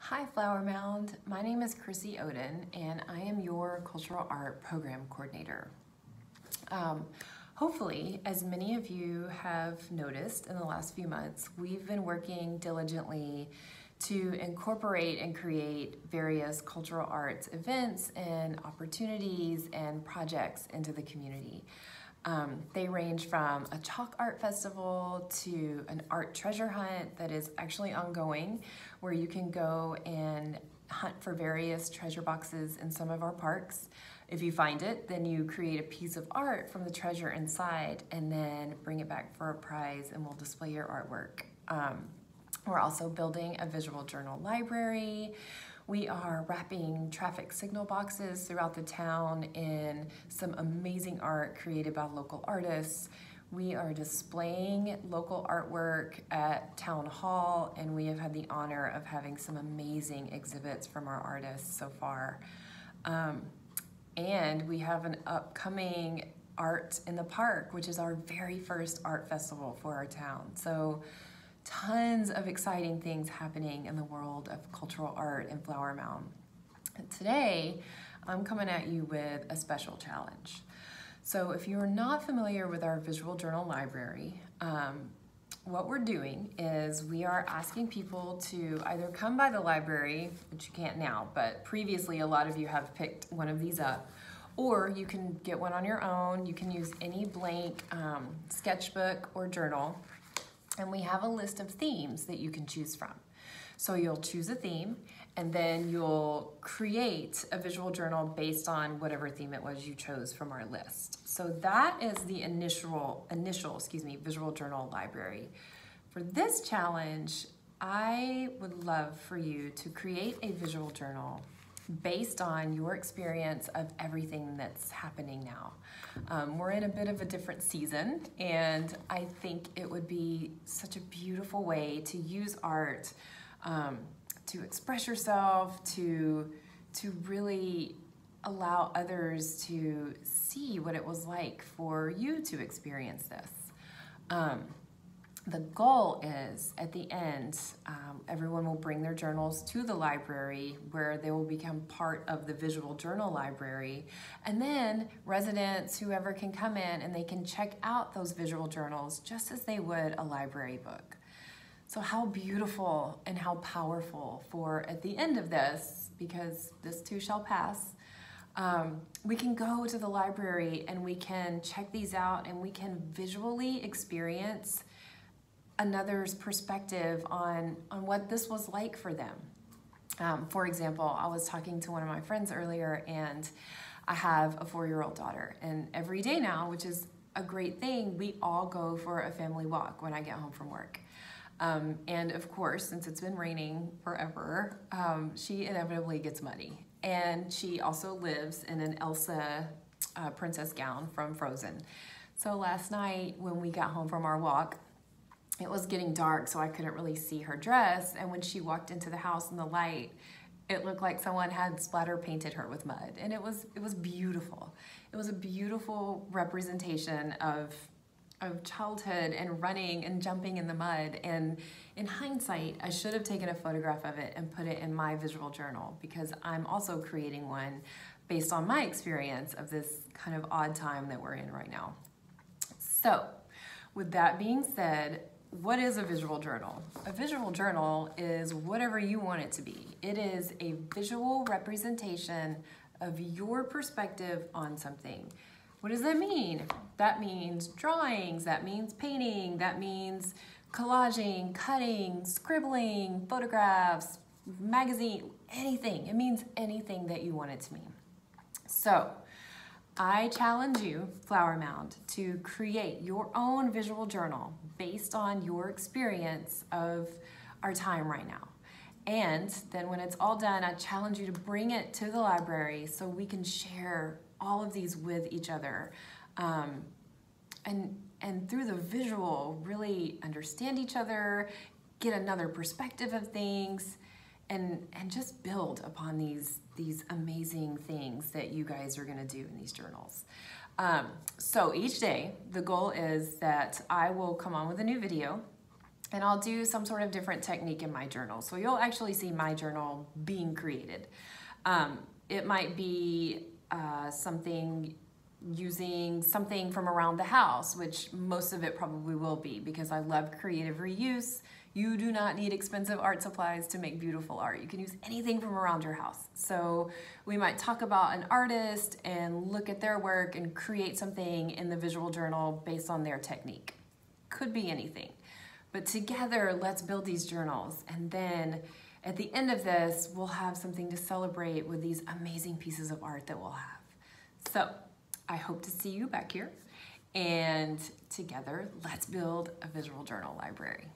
Hi Flower Mound, my name is Chrissy Oden and I am your Cultural Art Program Coordinator. Hopefully, as many of you have noticed in the last few months, we've been working diligently to incorporate and create various cultural arts events and opportunities and projects into the community. They range from a chalk art festival to an art treasure hunt that is actually ongoing, where you can go and hunt for various treasure boxes in some of our parks. If you find it, then you create a piece of art from the treasure inside and then bring it back for a prize and we'll display your artwork. We're also building a visual journal library. We are wrapping traffic signal boxes throughout the town in some amazing art created by local artists. We are displaying local artwork at Town Hall, and we have had the honor of having some amazing exhibits from our artists so far. And we have an upcoming Art in the Park, which is our very first art festival for our town. So tons of exciting things happening in the world of cultural art in Flower Mound. And today, I'm coming at you with a special challenge. So if you're not familiar with our visual journal library, what we're doing is we are asking people to either come by the library, which you can't now, but previously a lot of you have picked one of these up, or you can get one on your own. You can use any blank sketchbook or journal. And we have a list of themes that you can choose from. So you'll choose a theme and then you'll create a visual journal based on whatever theme it was you chose from our list. So that is the initial visual journal library. For this challenge, I would love for you to create a visual journal based on your experience of everything that's happening now. We're in a bit of a different season, and I think it would be such a beautiful way to use art to express yourself, to really allow others to see what it was like for you to experience this. The goal is, at the end, everyone will bring their journals to the library where they will become part of the visual journal library. And then residents, whoever can come in and they can check out those visual journals just as they would a library book. So how beautiful and how powerful for at the end of this, because this too shall pass, we can go to the library and we can check these out and we can visually experience another's perspective on what this was like for them. For example, I was talking to one of my friends earlier, and I have a 4-year-old daughter, and every day now, which is a great thing, we all go for a family walk when I get home from work. And of course, since it's been raining forever, she inevitably gets muddy. And she also lives in an Elsa princess gown from Frozen. So last night when we got home from our walk, it was getting dark, so I couldn't really see her dress, and when she walked into the house in the light, it looked like someone had splatter painted her with mud, and it was beautiful. It was a beautiful representation of childhood and running and jumping in the mud, and in hindsight, I should have taken a photograph of it and put it in my visual journal, because I'm also creating one based on my experience of this kind of odd time that we're in right now. So, with that being said, what is a visual journal? A visual journal is whatever you want it to be. It is a visual representation of your perspective on something. What does that mean? That means drawings, that means painting, that means collaging, cutting, scribbling, photographs, magazine, anything. It means anything that you want it to mean. So, I challenge you, Flower Mound, to create your own visual journal based on your experience of our time right now. And then when it's all done, I challenge you to bring it to the library so we can share all of these with each other. And through the visual, really understand each other, get another perspective of things, and just build upon these amazing things that you guys are gonna do in these journals. So each day, the goal is that I will come on with a new video And I'll do some sort of different technique in my journal. So you'll actually see my journal being created. It might be using something from around the house, which most of it probably will be, because I love creative reuse. You do not need expensive art supplies to make beautiful art. You can use anything from around your house. So we might talk about an artist and look at their work and create something in the visual journal based on their technique. Could be anything. But together, let's build these journals. And then at the end of this, we'll have something to celebrate with these amazing pieces of art that we'll have. So I hope to see you back here. And together, let's build a visual journal library.